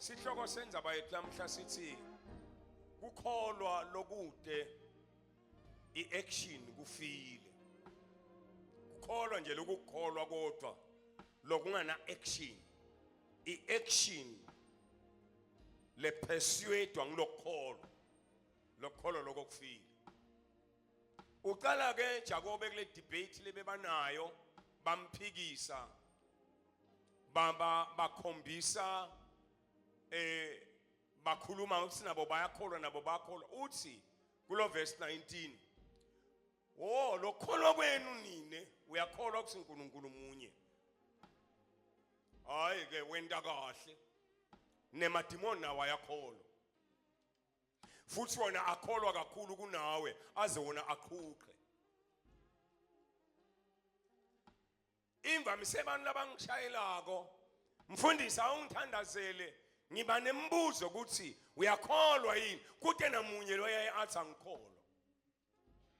Sihloko senza bayethu lamhla sithi kukholwa lokude iaction kufile. Kukholwa nje lokukholwa kodwa lokungana action. Iaction le persuade ngilokholwa. Lokholwa lokufile. Uqala ke Jakobe kule debate lebebanayo bamphikisa bakhombisa bakhuluma ukuthi nabo bayakholwa nabo bakholwa uthi kulo verse 19 lokholwa kwenu nine uyakholwa ukuthi uNkulunkulu munye hayi ke wenta kahle nemadimoni nawo ayakholwa futhi wona akholwa kakhulu kunawe aze wona aqhuqe imvamise abantu labangishayelako mfundisi awungithandazele ngiba nembuzo ukuthi uyakholwa yini kude namunye loyaye athi angikholwa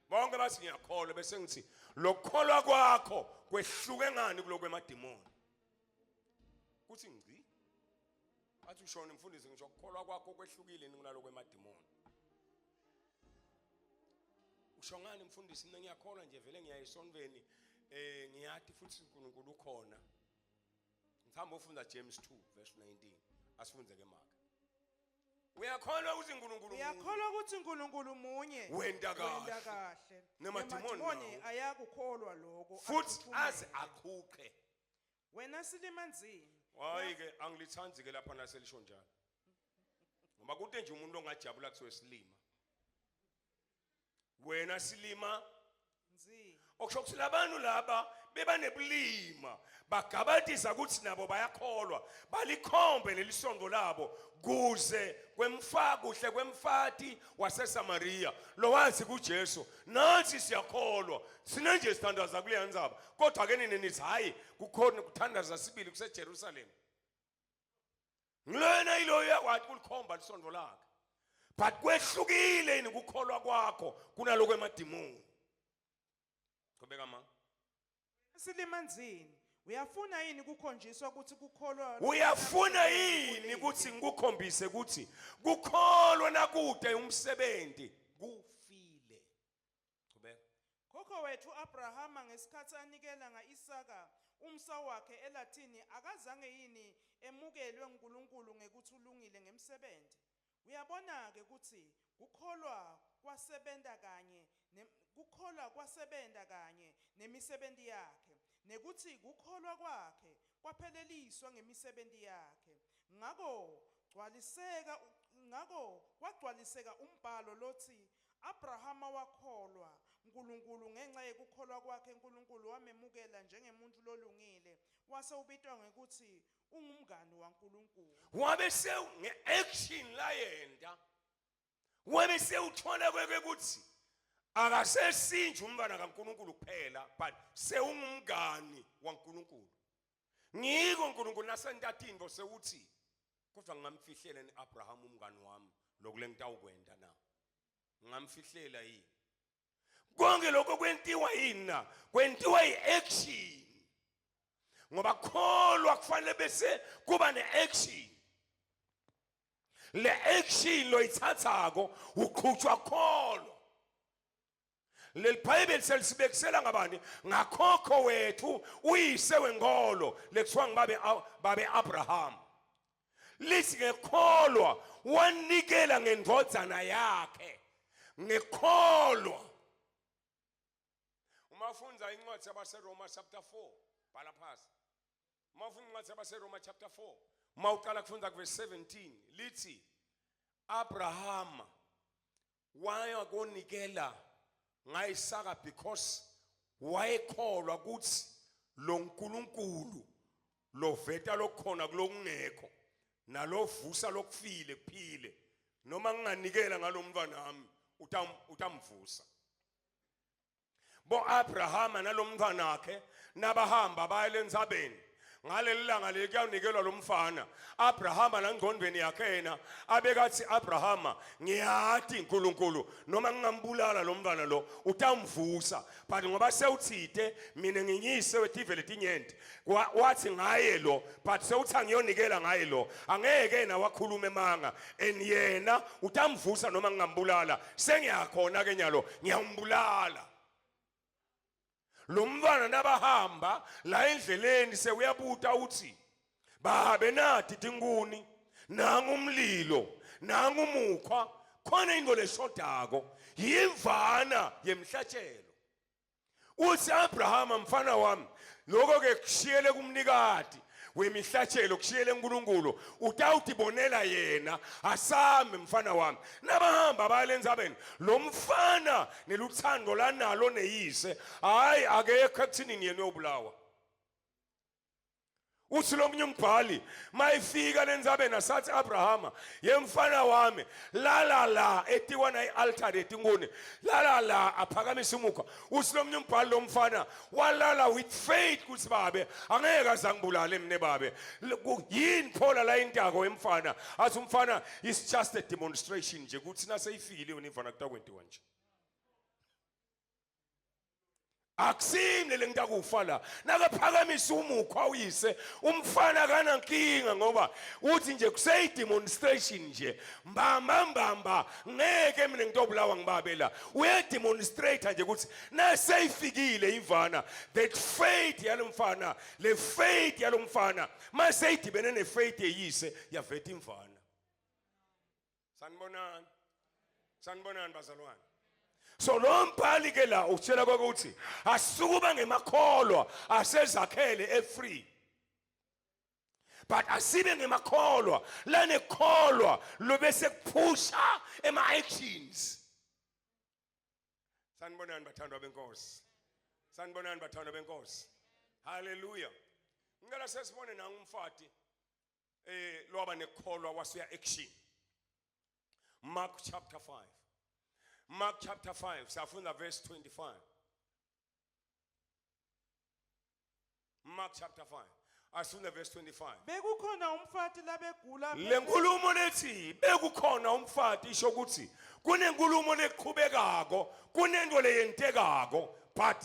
bonke bathi ngiyakholwa bese ngithi lokholwa kwakho kwehluke ngani kulokwemadimoni kuthi ngci athi ushona mfundisi ngisho ukukholwa kwakho kwehlukile kunalokwemadimoni usho ngani mfundisi mina ngiyakholwa nje vele ngiyayisonveni ngiyathi futhi uNkulunkulu ukhona ngithamba ufunda James 2 verse 19 asifunze ke maka uyakholwa ukuthi uNkulunkulu uyakholwa ukuthi uNkulunkulu munye wenda kahle nemadimoni ayakukholwa lokho futhi aze aqhuqe wena silimanzini hayi ke angilithanzi ke lapha naselisho njalo ngoba kude nje umuntu ongajabula kuthiwe silima wena silima nzi okusho ukuthi labantu laba bebanebulima bagabatisa ukuthi nabo bayakholwa balikhombe lelisondo labo kuze kuhle kwemfati waseSamaria lo wazi kuJesu nathi siyakholwa sina nje standards akuleya ndzaba kodwa ke nini nithi hayi kukhona kuthandaza sibili kuseJerusalem ngilona iloyo yakwathi kulikhomba lisondo lakhe but kwehlukile yini kukholwa kwakho kunaloko emadimoni Kubeka ma silimanzini uyafuna yini kukhonjiswa ukuthi kukholwa uyafuna yini ukuthi ngikukhombise ukuthi kukholwa nakude umsebenzi kufile Kubeka Khokho wethu Abrahama ngesikhathi anikela ngaIsaka umsa wakhe eLatini akazange yini emukelwe uNkulunkulu ngekuthi ulungile ngemsebenzi uyabona ke ukuthi kukholwa kwasebenta kanye nemisebenzi yakhe nekuthi kukholwa kwakhe kwapheleliswa ngemisebenzi yakhe ngako kwagcwaliseka umbhalo lothi Abrahama wakholwa uNkulunkulu ngenxa yekukholwa kwakhe uNkulunkulu wamemukela njengemuntu lolungile wase ubitwa ngekuthi ungumngani waNkulunkulu wabe ngeaction la yenda wabe uthola kweke ukuthi akasesinje umntwana kaNkulunkulu kuphela but sewungumngani waNkulunkulu ngiko uNkulunkulu nasentatini bosewuthi kodwa ngamfihlela neAbraham umngani wami lokule ngitawukwenda na ngamfihlela yini konke lokho kwentiwa yini na kwentiwa iaction ngoba kholwa kufanele bese kuba neaction le action lo ithathako uqhutshwa kholwa leli Bible selisibekisela ngabani ngakhokho wethu uyise wenkolo lekuthiwa ngababe Abraham lithi ngekholwa wanikela ngendvodzana yakhe ngekholwa uma ufunda incwadi yabaseRoma chapter 4 bhala phasi uma ufunda incwadi yabaseRoma chapter 4 uma uqala kufunda verse 17 lithi Abraham waya konikela ngaIsaka because wayekholwa ukuthi lo uNkulunkulu lo veta lokhona kulokungekho nalovusa lokufile kuphile noma nginganikela ngalomntwana nami utamvusa bo Abraham nalomntwana wakhe nabahamba baya lenzabeni ngaleli langa lekuyanikelwa lo mfana Abrahama nangqondweni yakhe yena abekathi Abrahama ngiyathi uNkulunkulu noma ngingambulala lo mfana lo utamvusa but ngoba sewuthide mina nginyise wetive letinyenti wathi ngaye lo but sewuthi angiyonikela ngaye lo angeke yena wakhuluma emanga and yena utamvusa noma ngingambulala sengiyakhona ke nyalo ngiyambulala lo mfana nabahamba la endleleni sekuyabuta uthi babe nathi tinguni nangu umlilo nangu umukhwa khona into leshodako yimvana yemhlatshelo uthi Abraham mfana wami lokho ke kushiyele kumnikati wemihlatshelo kushiyele uNkulunkulu utawutibonela yena asame mfana wami nabahamba balendzabeni lo mfana neluthando lanalo neyise hayi akekho ekuthini yena uyobulawa uthi lo munye umbhali mayifika lendzabeni asathi Abrahama yemfana wami la etiwa na ialtar etingoni la aphakamisa umukhwa uthi lo munye umbhali lo mfana walala with faith kuthi babe angeke azangibulale mne babe yini phola la intako emfana athi umfana is just a demonstration nje kuthi naseyifikile wena imfana kutakwentiwa nje akusimle lengitakufa la nakaphakamisa umukhwa uyise umfana kanankinga ngoba uthi nje kuseyi demonstration nje mbamba ngeke mina ngitobulawa ngibabela uye demonstrate nje ukuthi naseyifikile imfana that faith yalomfana le faith yalomfana maseyidibene ne faith yeyise yavetha imfana sanibonani bazalwane so lo mbhali ke la utshela ukuthi asikuba ngemakholwa asezakhele efree but asibe ngemakholwa lanekholwa lobe sekuphusha ema actions sanibonani bathandwa benkosi hallelujah ngicela sesibone na umfati loba nekholwa wasuya action Mark chapter 5 safunda verse 25 Mark chapter 5 asifunda verse 25 bekukhona umfati labegula lenkulumo lethi bekukhona umfati isho ukuthi kunenkulumo leqhubekako kunento leyentekako but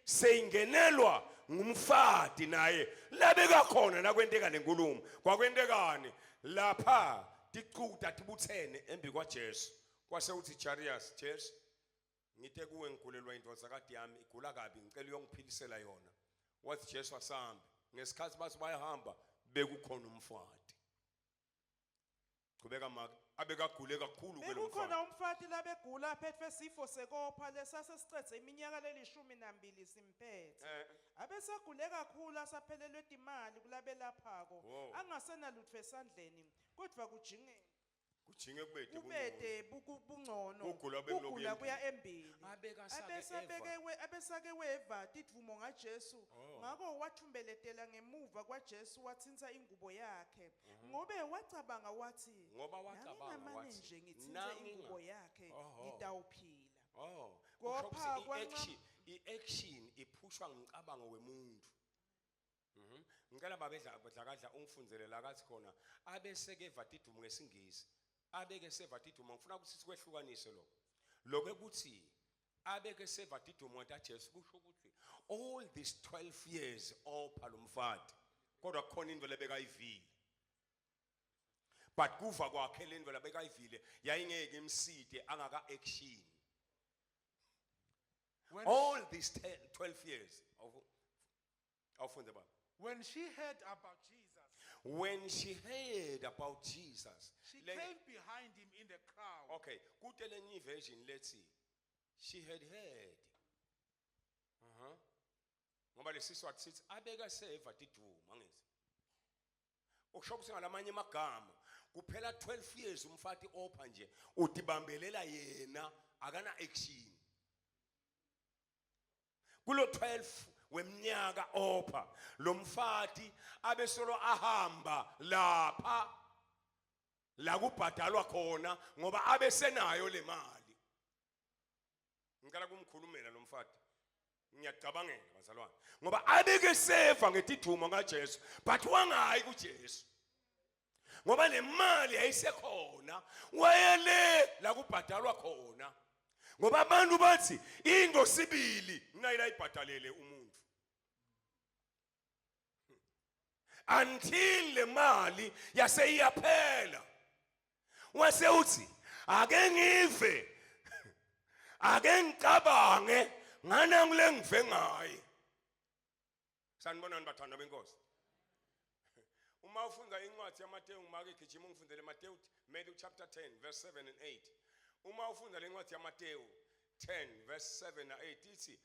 seyingenelwa ngumfati naye labeka khona nakwenteka lenkulumo kwakwentekani lapha tiquda tibuthene embi kwaJesu kwase uthi Jarius Jesu ngithe kuwe ngigulelwa indodakazi yami igula kabi ngicela uyongiphilisela yona wathi Jesu asambe ngesikhathi bathi bayahamba bekukhona umfati qhubeka maka abekagule kakhulu ke lo mfati bekukhona umfati labegula phethwe sifo sekopha lesasesicede iminyaka le12 simphethe abesagule kakhulu asaphelelwe imali kulabelaphako angasena lutho esandleni kodwa kujinge kubete bungcono kugula kuya embili abesake weva tidumo ngaJesu ngako wathumbeletela ngemuva kwaJesu wathinta ingubo yakhe ngobe wacabanga wathi nje ngithinta ingubo yakhe ngitawuphila kopha i-action iphushwa ngicabango wemuntu ngicela babedlakadla ungifundzele la kathi khona abeseke vatidumo ngesingisi abeke sevatidumo ngifuna ukuthi sikwehlukanise lokho ekuthi abeke sevatidumo taJesu kusho ukuthi all these 12 years opha lo mfati kodwa kukhona into lebekayivile but kuva kwakhe le ndlela bekayivile yayingeke imside angaka action all these 12 years awufunde baba when she heard about Jesus she came behind him in the crowd. Okay, kutele nye version lethi she had heard. Ngoba lesiswathi sithi abeka seva tiduma ngithi. Ukusho ukuthi ngalamanye amagama kuphela 12 years umfati opha nje udibambelela yena akana action. Kulo 12 weminyaka opha lo mfati abesolo ahamba lapha la kubhadalwa khona ngoba abesenayo le mali ngicela kumkhulumela lo mfati ngiyacabangela bazalwane ngoba abeke sefa ngetiduma kaJesu but wangayi kuJesu ngoba le mali yayisekhona wayele la kubhadalwa khona ngoba abantu bathi into sibili ngayila ibhadalele umuntu until le mali yaseyiyaphela wase uthi ake ngive ake ngicabange ngana ngile ngive ngaye sanibonani bathandwa benkosi uma ufunda incwadi yaMateyu ngimake gijima ungifundele Matthew chapter 10 verse 7 and 8 uma ufunda le ncwadi yaMateyu 10 verse 7 na 8 ithi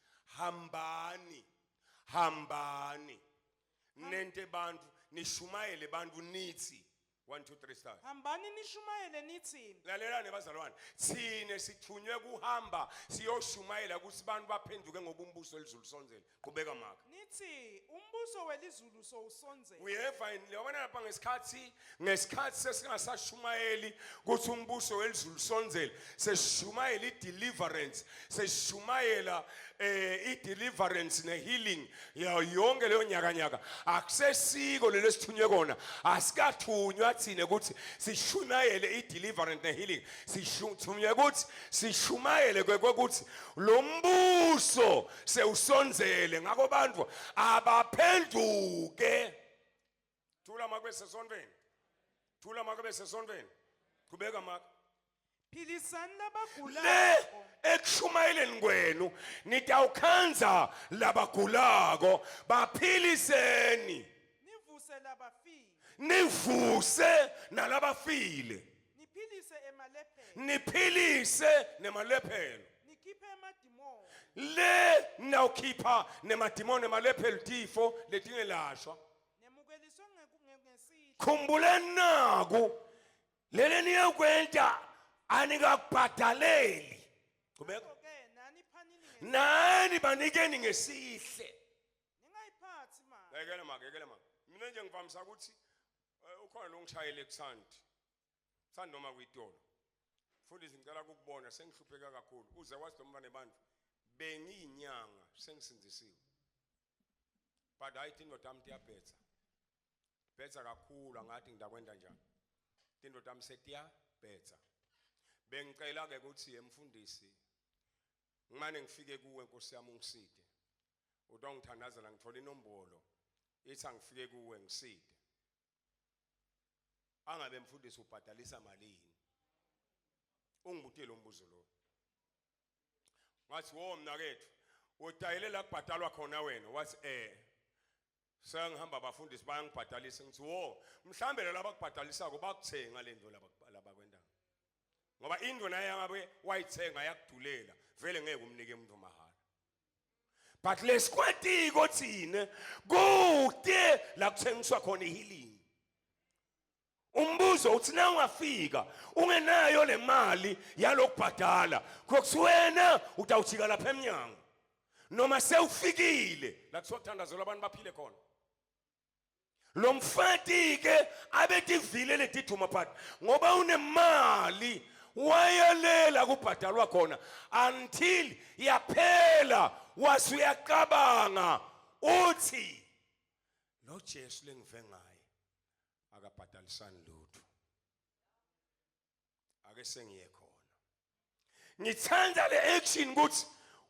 hambani nente bantu nishumayele bantu nithi 1 2 3 start hambani nishumayele nithi lalelani bazalwane thine sithunywe kuhamba siyoshumayela ukuthi abantu baphenduke ngoba umbuso elizulu sonzele qhubeka maka nithi umbuso welizulu sowusonzele uyeva lewona lapha ngesikhathi sesingasashumayeli ukuthi umbuso welizulu sonzele seshumayela ideliverance seshumayela ideliverance nehealing yonke leyo nyakanyaka akusesiko lelo sithunywe kona asikathunywa thine ukuthi sishumayele ideliverance nehealing sithunywe ukuthi sishumayele kwekuthi lo mbuso sewusonzele ngakho bantu abaphenduke thula makwe sesonveni kubeka maka philisani le labagulako ekushumayeleni kwenu nitawukhanza labagulako baphiliseni nivuse labafile nivuse nalabafile niphilise emalepheni niphilise nemalephelo nikhiphe emadimoni le nawukhipha nemadimoni emalephelo tifo letingelashwa nemukeliswe ngesihle khumbuleni naku lele niyokwenta anikakubhadaleli kubeka ke nani phanini nani banikeni ngesihle ningayiphathi manje yekele maka mina nje ngivamisa ukuthi ukhona lo ngishayele kusandi noma kuyitolo futhi ngicela ukubona sengihlupheka kakhulu uze wazi lo mntwana bantu bengiyinyanga sengisindisiwe but hayi indoda yami iyabhetha kakhulu angathi ngidakwenda njani indoda yami setiyabhetha bengicela ke ukuthi emfundisi ngimane ngifike kuwe Nkosi yami ungiside utongithandazela ngithola inombolo ithi angifike kuwe ngiside angabe mfundisi ubhadalisa malini ungibuthe lo mbuzo lo wathi wo mnakethu udayile la kubhadalwa khona wena wathi sengihamba abafundisi bayangibhadalisa ngithi wo mhlambe laba kubhadalisako bakuthenga lento labakwendayo ngoba indlu naye yangabe wayithenga yakudulela vele ngeke umnike umuntu mahala but lesikwatiko thine kude la kuthengiswa khona ihealing umbuzo uthi na ungafika ungenayo le mali yalokubhadala kokuwena utawujika lapha eminyango noma sewufikile la kusothandazelwa abantu baphile khona lo mfati ke abetivile letithuma phat ngoba unemali wayelela kubhadalwa khona until yaphela wasuyaqabanga uthi lo Jesu lengive ngaye akabhadalisani lutho ake sengiye khona ngithanda le action ukuthi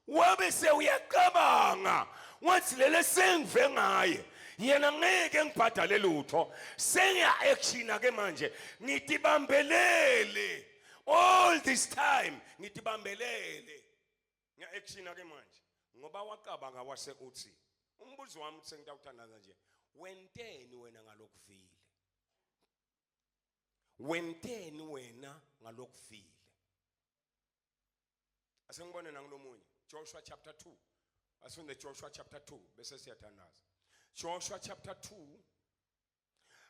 wabe sewuyaqabanga wathi lele sengive ngaye yena ngeke ngibhadale lutho sengiya action ake manje nitibambelele all this time nitibambelele ngiya action ake manje ngoba waqabanga wase uthi umbuzo wami sengitawuthandaza nje wenteni wena ngalokuvile wenteni wena ngalokuvile asengibone nangilomunye Joshua chapter 2 asifunde Joshua chapter 2 bese siyathandaza Joshua chapter 2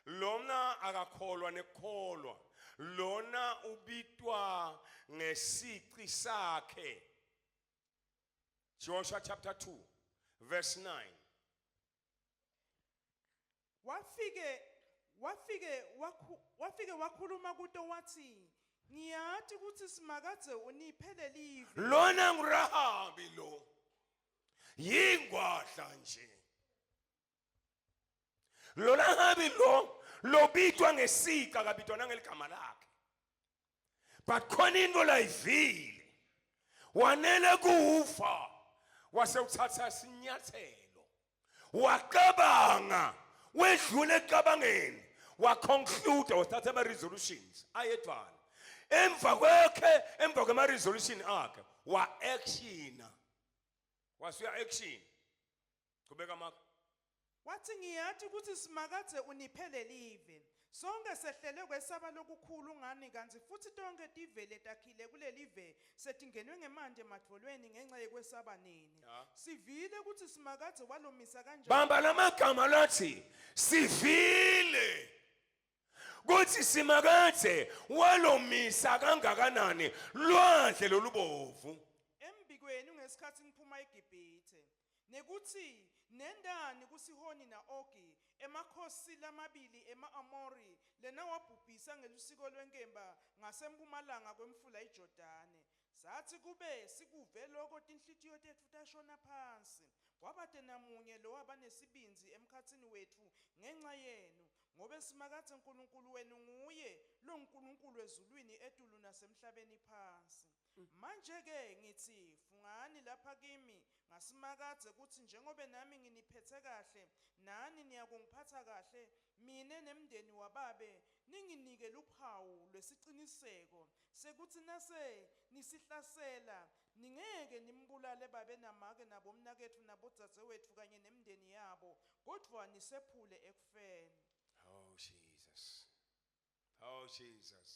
lona akakholwa nekholwa lona ubitwa ngesici sakhe Joshua chapter 2 verse 9 wafike wakhuluma kuto wathi ngiyathi ukuthi simakadze uniphele live lona ngurahabi lo yingwadla nje lona ngabi lobitwa ngesika kabitwa nangeligama lakhe but khona into la ivile wanele kufa wase uthatha sinyathelo waqabanga wedlule ecabangeni waconclude wathatha ama resolutions ayedwana emva kwema resolution akhe wa actiona wasuya action kubeka makho wathi ngiyathi ukuthi simakade uniphele live sonke sehlele kwesaba lokukhulu ngani kanti futhi tonke tivele takhile kulelive setingenwe ngemanje emadvolweni ngenxa yekwesaba nini sivile ukuthi simakade walomisa kanjani bamba lamagama lathi sivile kuthi simakade walomisa kangakanani lwandle lolubovu embikweni ngesikhathi ngiphuma eGibhithe nekuthi nendani kusihoni naOgi emakhosi lamabili ema-Amori lena wabhubhisa ngelusiko lwenkemba ngasempumalanga kwemfula iJordani sathi kube sikuve lokho tinhlitiyo tethu tashona phansi kwabate namunye lo wabanesibinzi emkhathini wethu ngenxa yenu ngobe simakade uNkulunkulu wenu nguye lo nkulunkulu ezulwini etulu nasemhlabeni phansi manje ke ngithi fungani lapha kimi ngasimakade ukuthi njengobe nami nginiphethe kahle nani niyakungiphatha kahle mine nemndeni wababe ninginike luphawu lwesiqiniseko sekuthi nase nisihlasela ningeke nimbulale babe namake nabomnakethu nabodzadzewethu kanye nemndeni yabo kodwa nisephule ekufeni. Oh Jesus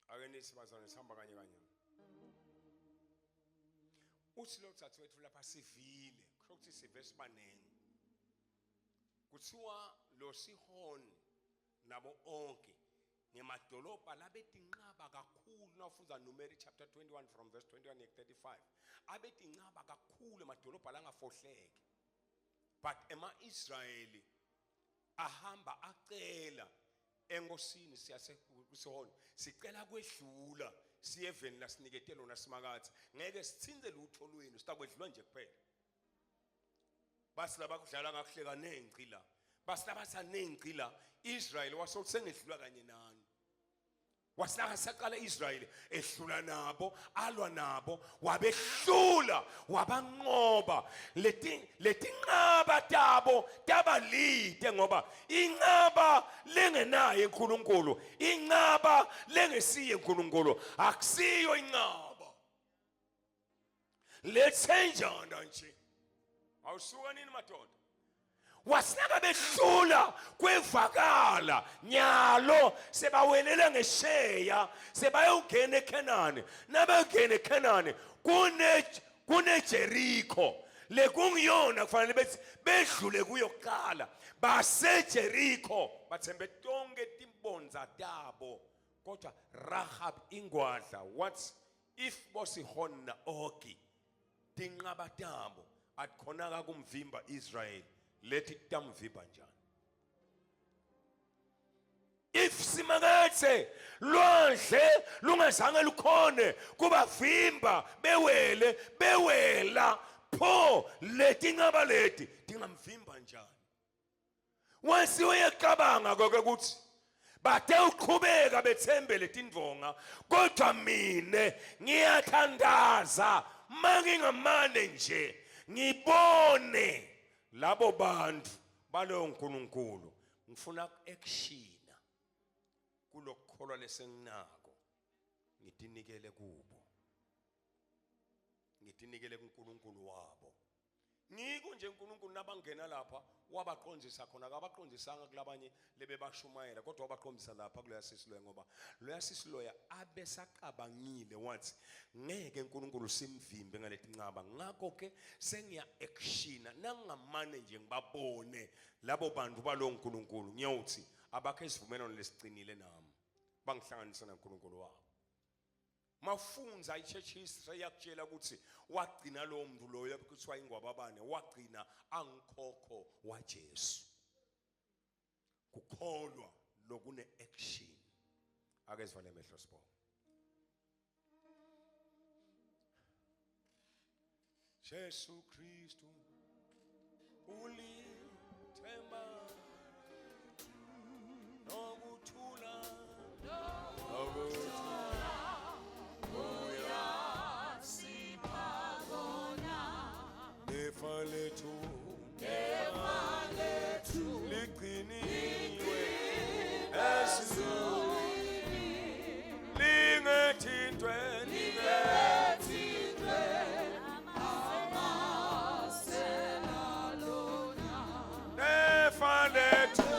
ake nithi bazane sihamba kanye kanye uthi lo dzadzewethu lapha sivile kuthi sive sibanenge kuthiwa lo Sihoni nabo onke ngemadolobha labetinqaba kakhulu nawufunda Numeri chapter 21 from verse 21 to 35 abetinqaba kakhulu emadolobha langafohleke but ema-Israyeli ahamba acela enkosini siyasehoni sicela kwedlula siyeveni lasinikete lona simakade ngeke sithinze lutho lwenu sitakwedlula nje kuphela basi laba kudlala ngakuhleka nengcila basi laba sanengcila Israel wasosengedlula kanye nani wasilaka saqala Israel ehlula nabo alwa nabo wabehlula wabanqoba letinqaba tabo tabalide ngoba inqaba lengenaye uNkulunkulu inqaba lengesiye uNkulunkulu akusiyo inqaba lethenjana nje awusuka nini madoda wasinaka behlula kwevakala nyalo sebawelele ngesheya sebayongena eKhenani nabangena eKhenani kune Jericho lekungiyona kufanele bethi bedlule kuyoqala base Jericho bathembe tonke timbonza tabo kodwa Rahab ingwadla what if bosihona naOgi tinqaba tabo akukhonaka kumvimba Israel lethi tamvimba njani if simakade lwandle lungazange lukhone kubavimba bewela pho leti ngaba leti tingamvimba njani wasiwe yacabanga konke ukuthi bathe uqhubeka bethembe letindvonga kodwa mine ngiyathandaza mangingamane nje ngibone labo bantu balo uNkulunkulu ngifuna action kulokukholwa lesenginako ngitinikele kubo ngitinikele kuNkulunkulu wabo ngiko nje uNkulunkulu nabangena lapha wabaqondisa khona akabaqondisanga kulabanye lebebashumayela kodwa wabaqondisa lapha kuloya sisiloya ngoba loya sisiloya abesaqabangile wathi ngeke uNkulunkulu simvimbe ngaletinqaba ngakho ke sengiya actiona nangamane nje ngibabone labo bantu balo uNkulunkulu ngiyothi abakhe isivumelano lesicinile nami bangihlanganisa noNkulunkulu wabo mafunza ichurch history yakutshela ukuthi wagcina lo muntu loyo kuthiwa ingwababane wagcina angikhokho waJesu kukholwa lokune action ake sivale amehlo sibone Jesu Kristu ulithemba nokuthula nefa lethu liqiniwe esizulwini lingethintwe nefa lethu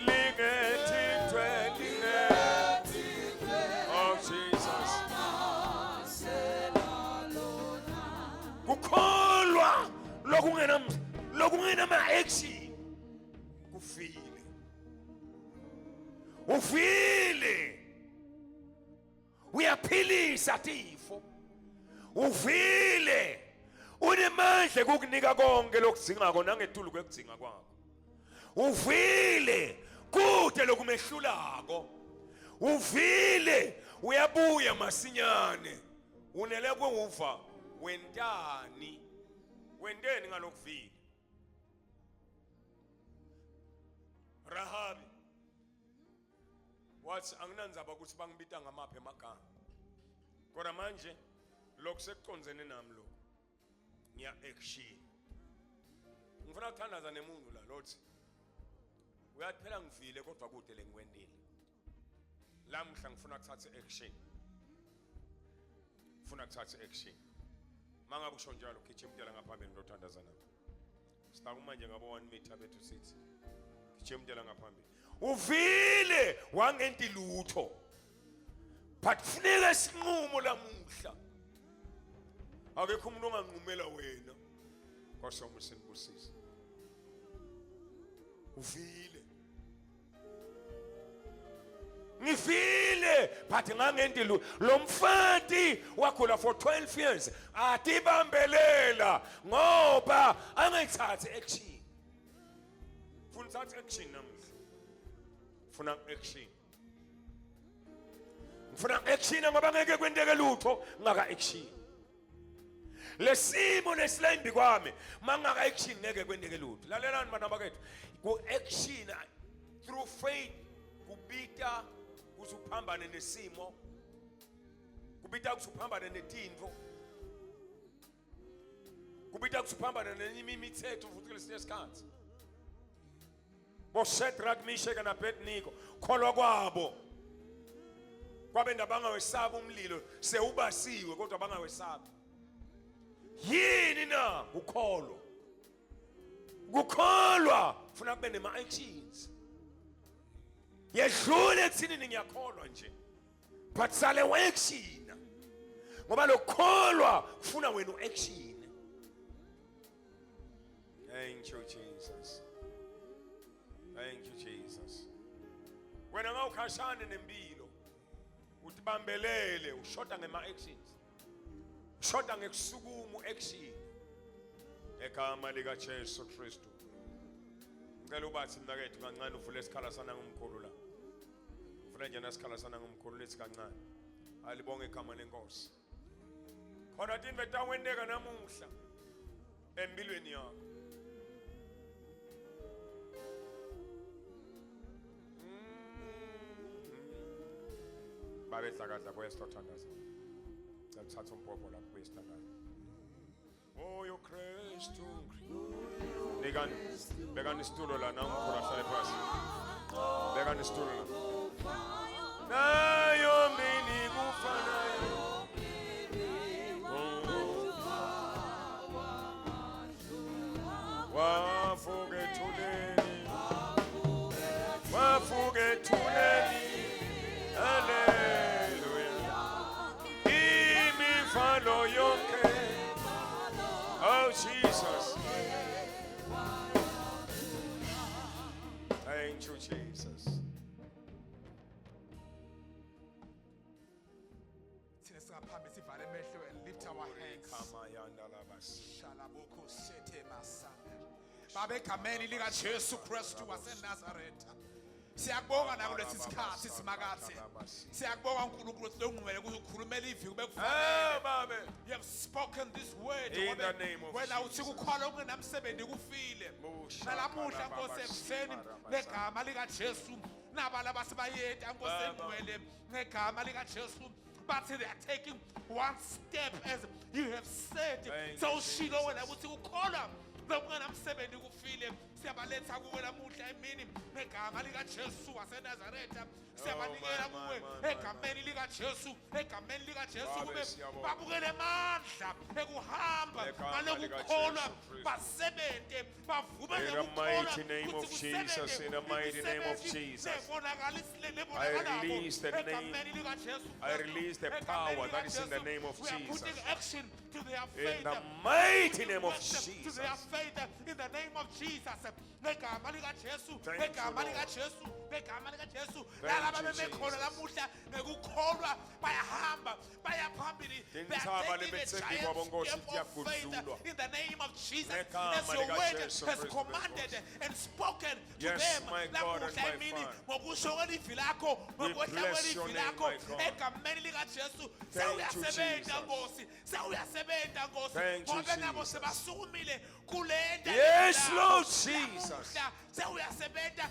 lingethintwe oh Jesus kukholwa lokungena action kufile ufile uyaphilisa tifo uvile unemandla ukukunika konke lokudingako nangetulu kwekudinga kwakho uvile kude lokumehlulako uvile uyabuya masinyane unele kweuva wenteni ngalokuvile Rahabi wathi anginandzaba ukuthi bangibita ngamaphi amagama kodwa manje lokho sekuconzene nami lokho ngiya action ngifuna ukuthandaza nemuntu la lothi uyaphela ngivile kodwa kude lengikwendile lamhla ngifuna ukuthatha action mangabe kusho njalo gijimtela ngaphambili ngothandaza nami sitaka manje ngabo 1 meter bethu sithi gijimtela ngaphambili uvile wangenti lutho but kufuneka isinqumo lamuhla akekho umuntu onganqumela wena kwasoma senibusisa uvile ngivile but ngangenti lo mfati wakhula for 12 years atibambelela ngoba angayithathi action funa uthatha action namuhla funa action ngifuna action ngoba ngeke kwenteke lutho ngaka action lesimo lesilembi kwami mangaka action ngeke kwenteke lutho lalelani bana bakethu ku action through faith kubita kusuphambane nesimo kubita kusuphambane netindvo kubita kusuphambane nemimithetho futhi lesikhathi bo Shadrach Meshach and Abednego kholwa kwabo kwabe ndabangawesaba umlilo sewubasiwe kodwa bangawesaba yini na kukholwa funa kube nema actions yedlule ekuthini ngiyakholwa nje but sale action ngoba lokholwa ufuna wena action thank you Jesus wena ngawukhashane nempilo utibambelele ushoda ngema actions ushoda ngekusukumu action egama lika Jesu Kristu ngicela ubathi mnakethu kancane uvule isikhala sana ngomkhulu la uvule nje nasikhala sana ngomkhulu lethi kancane alibonge igama lenkosi khona into betawendeka namuhla empilweni yakho babe hlakadla kwesithandaza ngithatha umpopho lapho kwesithandaza oh yo Kristu bekani situlo la na umkhulu ahlale phansi bekani situlo la nayo mini kufanayo wafukethuleni haleluya imifano yonke oh Jesus thank you Jesus Thina singaphambi sivale amehlo and lift our hands. Shalaboko sete masanda. Babe egameni lika Jesu Kristu waseNazaretha. Siyakubonga na kulesi sikhathi simakathe. Siyakubonga uNkulunkulu ukuthi ungcwele ukukhulumela iviki kube Eh, kufanele. babe. You have spoken this word. In the name of Wena uthi Jesus. kukholwa okungenamsebenzi kufile. Nalamuhla Nkosi ekuseni ngegama lika Jesu nabala basebayeti Nkosi engcwele ngegama lika Jesu. But they are taking one step as you have said. So shilo wena uthi kukholwa lokunganamsebenzi kufile. Siyabaletha kuwe lamuhla emini ngegama lika Jesu waseNazaretha. Siyabanikela kuwe egameni lika Jesu, egameni lika Jesu kube babukele amandla ekuhamba ngalokukholwa basebenze bavumele In the ukukholwa mighty name of Jesus, in the mighty name of Jesus. I release the name, I release the power that is in the name of We are Jesus. putting action to their In faith. the mighty name of To Jesus. their faith in the name of Jesus. Ngegama lika Jesu, Thank you, ngegama lika Lord. Jesu, ngegama lika Jesu. Thank Laba you, bebekhona Jesus. lamuhla ngekukholwa bayahamba bayaphambili. They are Tinthaba taking a lebetsengi giant kwabo Nkosi step of faith kuyagudlulwa. in the name of Jesus. Ngegama As your lika word Jesu has Kristu, commanded and spoken to Yes, them. my God and Lamuhla my emini Father. ngokusho kwelivi lakho, We ngokwehla bless your kwelivi name, lakho my God. egameni lika Jesu. Thank you, Sewuyasebenza Jesus. Nkosi, sewuyasebenza Nkosi. Thank you, Ngoba nabo Jesus. sebasukumile kule nto Yes, yabo. Lord Jesus. Lamuhla sewuyasebenza,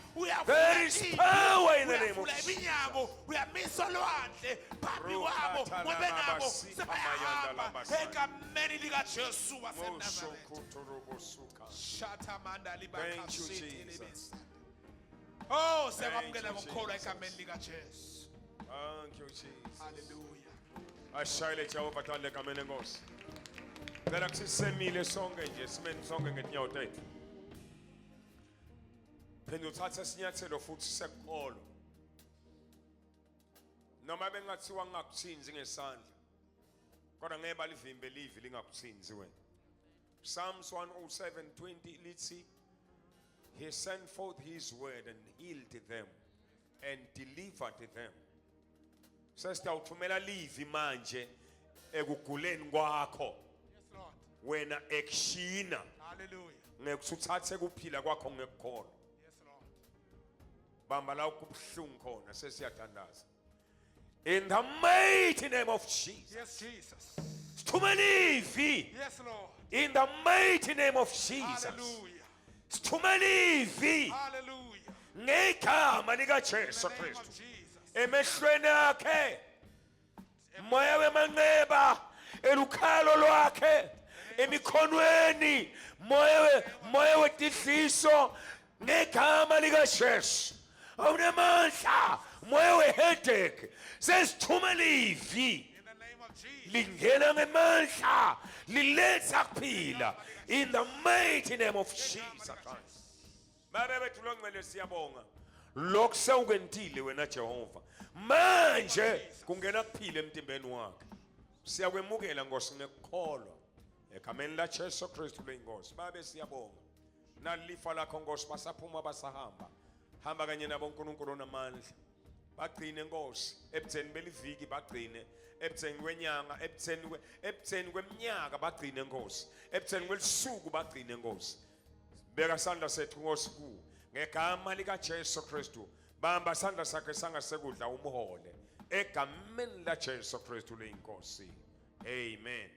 There is power in the name of uyavula Jesus. iminyango, uyamisa olwandle phambi kwabo ngobe nabo sebayahamba egameni lika Jesu waseNazaretha. Shatamanda Thank you, libakashithi Jesus. libisa. Oh, Thank siyabamukela you, ngokukholwa Jesus. egameni lika Jesu. Thank you, Jesus. Hallelujah. Ashayile Jehova thande egameni enkosi. Ngicela kusisemile sonke nje simeni sonke ngenyawo tethu. Phinde uthathe isinyathelo futhi sekukholwa. Noma bengathiwa ngingakuthinzi ngesandla. Kodwa ngeke balivimbe livi lingakuthinzi wena. Psalms 107:20 lithi He sent forth his word and healed them and delivered them. Sesitawuthumela livi manje ekuguleni kwakho. Yes, Lord. Wena ekshina Hallelujah. ngekuthathe kuphila kwakho ngekukholwa. Yes, Lord. Bamba la kubhlungu khona sesiyathandaza. In the mighty name of Jesus. Yes, Jesus. Sithumela ivi. Yes, Lord. In the mighty name of Jesus. Hallelujah. Sithumela ivi Hallelujah. ngegama lika In Jesu the name Kristu. of Jesus. Emehlweni akhe moya wemanxeba elukhalo lwakhe emikhonweni moya wetidliso ngegama lika Jesu awunamandla moya weheadache sesithumela ivi In the name of Jesus. lingena ngemandla liletha kuphila in the mighty name of Jesus Christ. Babe bethu longcele siyabonga lokhu sewukwentile wena Jehova manje kungena kuphila emtimbeni wakhe siyakwemukela Nkosi ngekukholwa egameni la Jesu Kristu leyinkosi babe siyabonga nalifa lakho Nkosi basaphuma basahamba hamba kanye nabo uNkulunkulu namandla bagcine Nkosi ebutheni beliviki bagcine ebutheni kwenyanga ebutheni kweminyaka bagcine Nkosi ebutheni kwelisuku bagcine Nkosi beka sandla sethu Nkosi ku ngegama lika Jesu Kristu bamba sandla sakhe sangasekudla umhole egameni la Jesu Kristu leyinkosi amen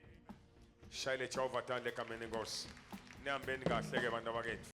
shayile Jehova thande egameni enkosi nihambeni kahle ke bantu bakethu